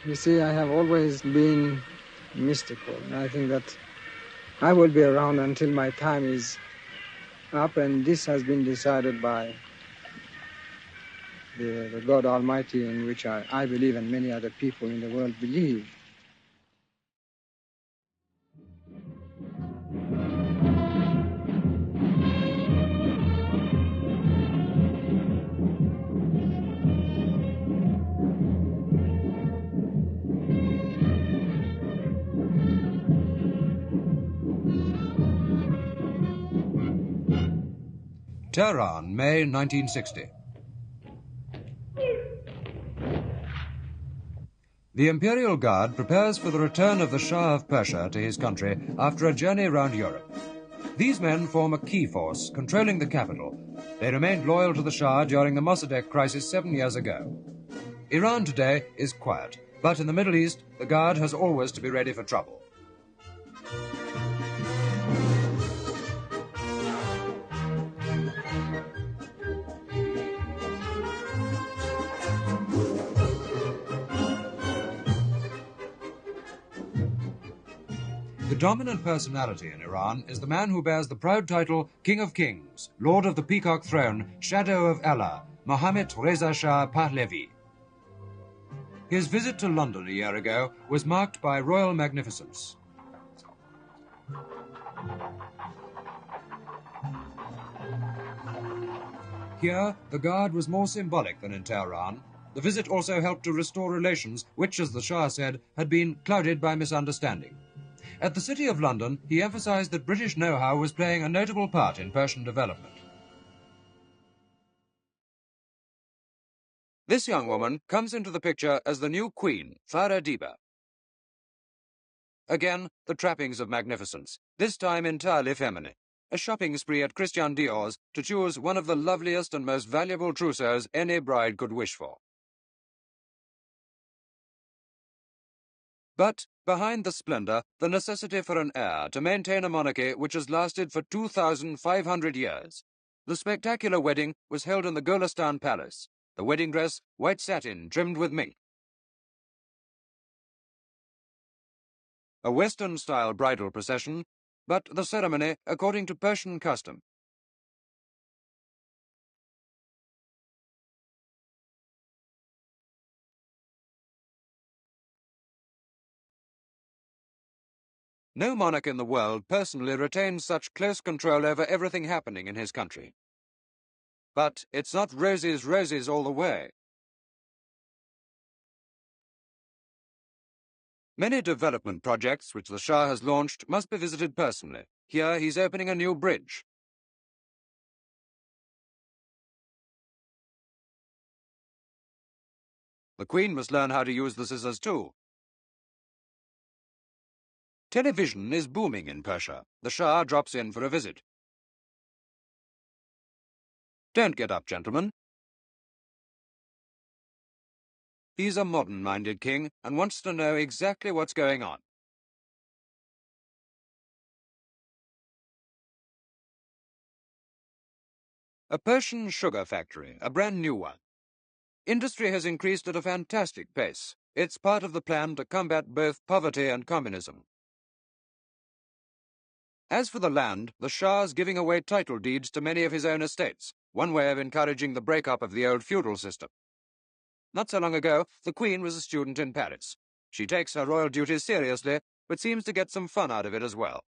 You see, I have always been mystical. I think that I will be around until my time is up, and this has been decided by the God Almighty, in which I believe and many other people in the world believe. Tehran, May 1960. The Imperial Guard prepares for the return of the Shah of Persia to his country after a journey around Europe. These men form a key force, controlling the capital. They remained loyal to the Shah during the Mossadegh crisis 7 years ago. Iran today is quiet, but in the Middle East, the Guard has always to be ready for trouble. The dominant personality in Iran is the man who bears the proud title King of Kings, Lord of the Peacock Throne, Shadow of Allah, Mohammed Rضاشاه Pahlevi. His visit to London a year ago was marked by royal magnificence. Here, the Guard was more symbolic than in Tehran. The visit also helped to restore relations which, as the Shah said, had been clouded by misunderstanding. At the City of London, he emphasized that British know-how was playing a notable part in Persian development. This young woman comes into the picture as the new queen, Faradiba. Again, the trappings of magnificence, this time entirely feminine. A shopping spree at Christian Dior's to choose one of the loveliest and most valuable trousseaux any bride could wish for. But behind the splendor, the necessity for an heir to maintain a monarchy which has lasted for 2,500 years. The spectacular wedding was held in the Golestan Palace. The wedding dress, white satin trimmed with mink. A Western-style bridal procession, but the ceremony according to Persian custom. No monarch in the world personally retains such close control over everything happening in his country. But it's not roses, roses all the way. Many development projects which the Shah has launched must be visited personally. Here he's opening a new bridge. The Queen must learn how to use the scissors too. Television is booming in Persia. The Shah drops in for a visit. Don't get up, gentlemen. He's a modern-minded king and wants to know exactly what's going on. A Persian sugar factory, a brand new one. Industry has increased at a fantastic pace. It's part of the plan to combat both poverty and communism. As for the land, the Shah's giving away title deeds to many of his own estates, one way of encouraging the breakup of the old feudal system. Not so long ago, the Queen was a student in Paris. She takes her royal duties seriously, but seems to get some fun out of it as well.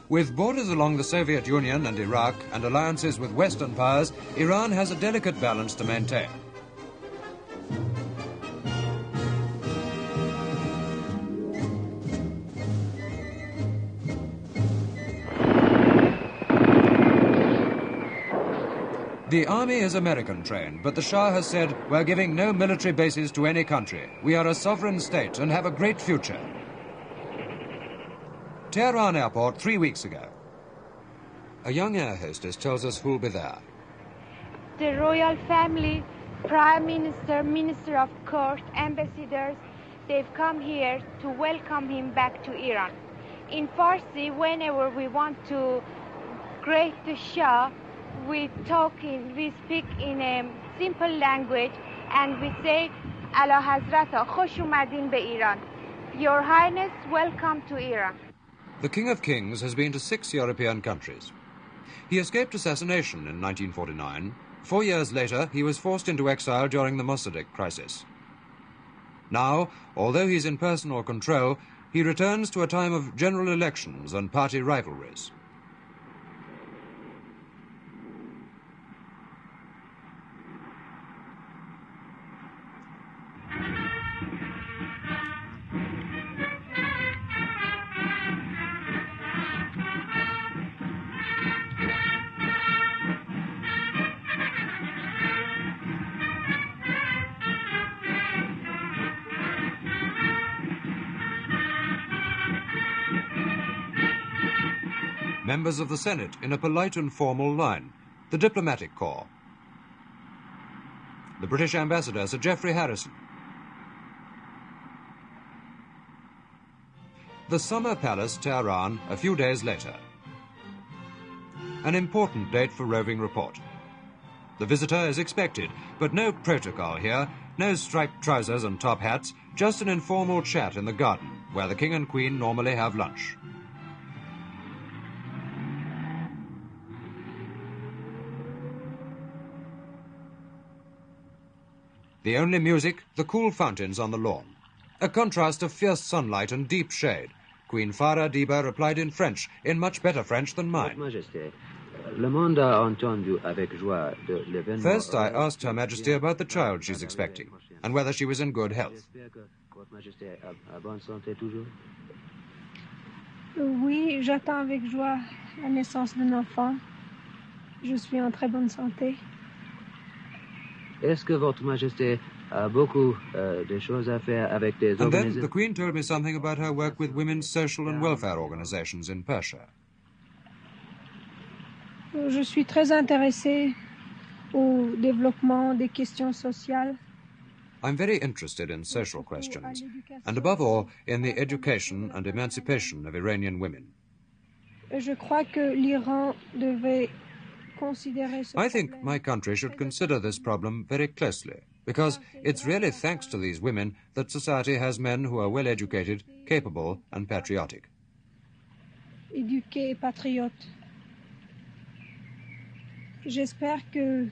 With borders along the Soviet Union and Iraq and alliances with Western powers, Iran has a delicate balance to maintain. The army is American-trained, but the Shah has said, we're giving no military bases to any country. We are a sovereign state and have a great future. Tehran Airport 3 weeks ago. A young air hostess tells us who'll be there. The royal family, prime minister, minister of court, ambassadors, they've come here to welcome him back to Iran. In Farsi, whenever we want to greet the Shah, we speak in a simple language and we say, Ala Hazrata, Khosh Umadin be Iran. Your Highness, welcome to Iran. The King of Kings has been to 6 European countries. He escaped assassination in 1949. 4 years later, he was forced into exile during the Mossadegh crisis. Now, although he's in personal control, he returns to a time of general elections and party rivalries. Members of the Senate in a polite and formal line, the diplomatic corps. The British ambassador, Sir Geoffrey Harrison. The Summer Palace, Tehran, a few days later. An important date for roving report. The visitor is expected, but no protocol here, no striped trousers and top hats, just an informal chat in the garden, where the King and Queen normally have lunch. The only music, the cool fountains on the lawn. A contrast of fierce sunlight and deep shade. Queen Farah Diba replied in French, in much better French than mine. First, I asked Her Majesty about the child she's expecting, and whether she was in good health. Oui, j'attends avec joie la naissance d'un enfant. Je suis en très bonne santé. Est-ce que Votre Majesté a beaucoup de choses à faire avec des And then organisations? the Queen told me something about her work with women's social and welfare organizations in Persia. Je suis très intéressée au développement des questions sociales. I'm very interested in social questions, and above all, in the education and emancipation of Iranian women. Je crois que l'Iran devait considérer ce I think problème. my country should consider this problem very closely, because it's really thanks to these women that society has men who are well educated, capable, and patriotic. Éduqués et patriotes. J'espère que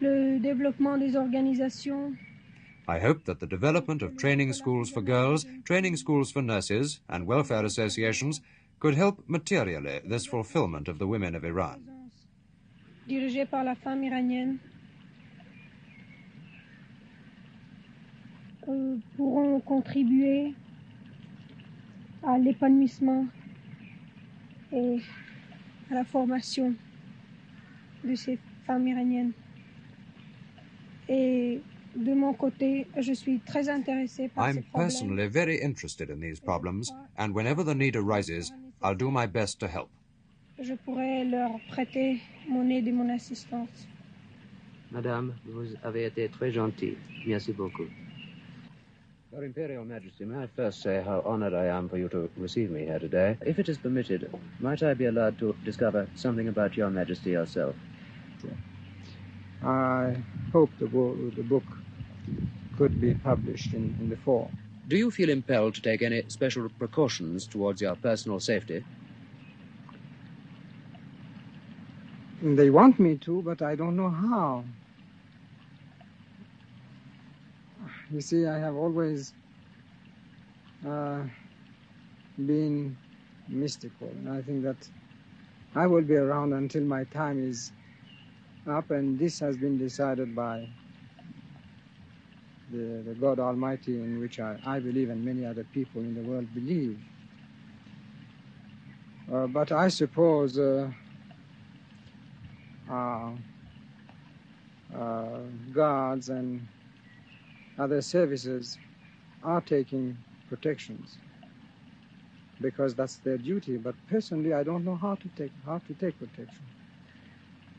le développement des organisations I hope that the development of training schools for girls, training schools for nurses, and welfare associations could help materially this fulfillment of the women of Iran. dirigées par la femme iranienne pourront contribuer à l'épanouissement et à la formation de ces femmes iraniennes. Et de mon côté, je suis très intéressée par ces I'm problèmes. personally very interested in these problems, and whenever the need arises, I'll do my best to help. Je pourrais leur prêter mon aide et mon assistance. Madame, vous avez été très gentille. Merci beaucoup. Your Imperial Majesty, may I first say how honored I am for you to receive me here today. If it is permitted, might I be allowed to discover something about Your Majesty yourself? I hope the book could be published in the fall. Do you feel impelled to take any special precautions towards your personal safety? They want me to, but I don't know how. You see, I have always been mystical, and I think that I will be around until my time is up, and this has been decided by the God Almighty, in which I believe and many other people in the world believe. But I suppose guards and other services are taking protections because that's their duty. But personally, I don't know how to take protection.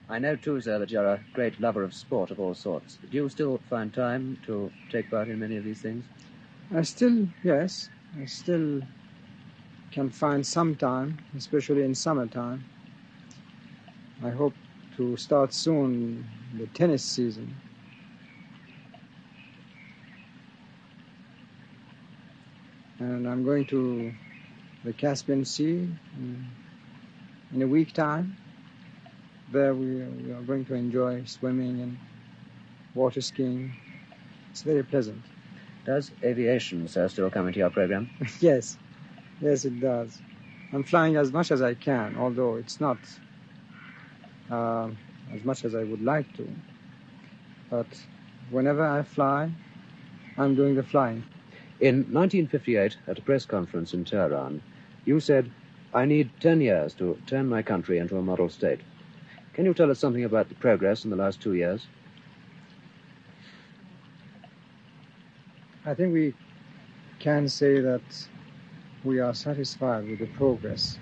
I know, too, sir, that you're a great lover of sport of all sorts. Do you still find time to take part in many of these things? I still can find some time, especially in summertime. I hope to start soon the tennis season. And I'm going to the Caspian Sea in a week time. There we are going to enjoy swimming and water skiing. It's very pleasant. Does aviation, sir, still come into your program? Yes, it does. I'm flying as much as I can, although it's not as much as I would like to. But whenever I fly, I'm doing the flying. In 1958, at a press conference in Tehran, you said, "I need 10 years to turn my country into a model state." Can you tell us something about the progress in the last 2 years? I think we can say that we are satisfied with the progress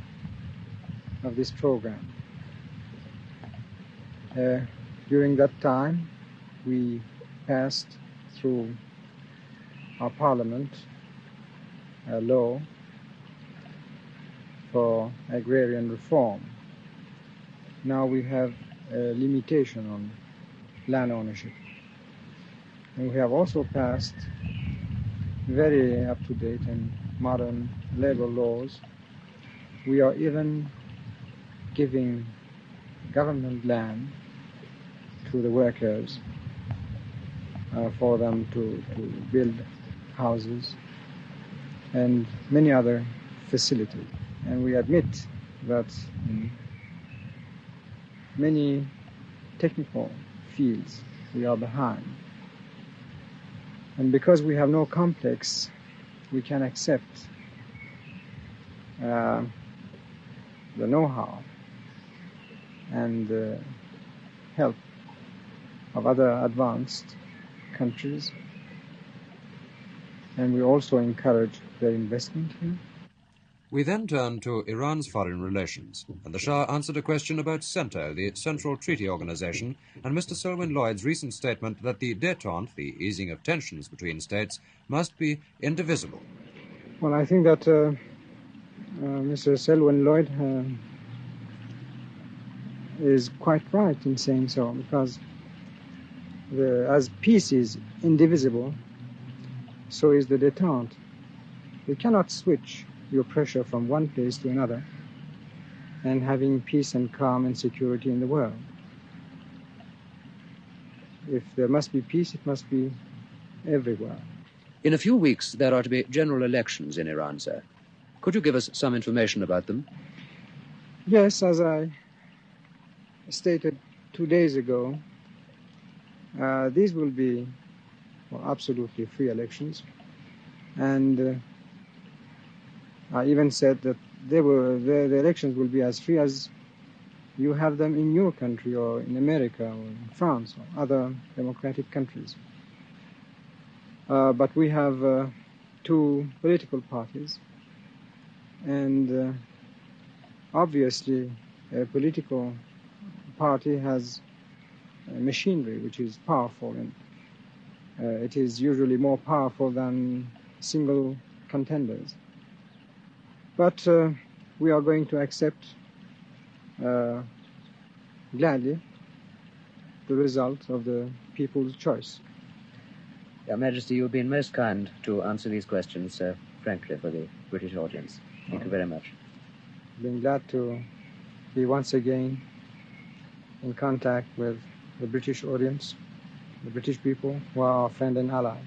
of this program. During that time, we passed through our parliament a law for agrarian reform. Now we have a limitation on land ownership. And we have also passed very up-to-date and modern labor laws. We are even giving government land to the workers for them to build houses and many other facilities. And we admit that in many technical fields we are behind. And because we have no complex, we can accept the know-how and the help of other advanced countries. And we also encourage their investment here. We then turned to Iran's foreign relations, and the Shah answered a question about CENTO, the Central Treaty Organization, and Mr. Selwyn Lloyd's recent statement that the détente, the easing of tensions between states, must be indivisible. Well, I think that Mr. Selwyn Lloyd is quite right in saying so, because as peace is indivisible, so is the détente. We cannot switch your pressure from one place to another and having peace and calm and security in the world. If there must be peace, it must be everywhere. In a few weeks, there are to be general elections in Iran, sir. Could you give us some information about them? Yes, as I stated 2 days ago, these will be absolutely free elections. And I even said that the elections will be as free as you have them in your country or in America or in France or other democratic countries. But we have 2 political parties, and obviously a political party has machinery which is powerful, and it is usually more powerful than single contenders. But we are going to accept gladly the result of the people's choice. Your Majesty, you've been most kind to answer these questions, frankly, for the British audience. Thank you very much. Being glad to be once again in contact with the British audience, the British people who are our friend and ally.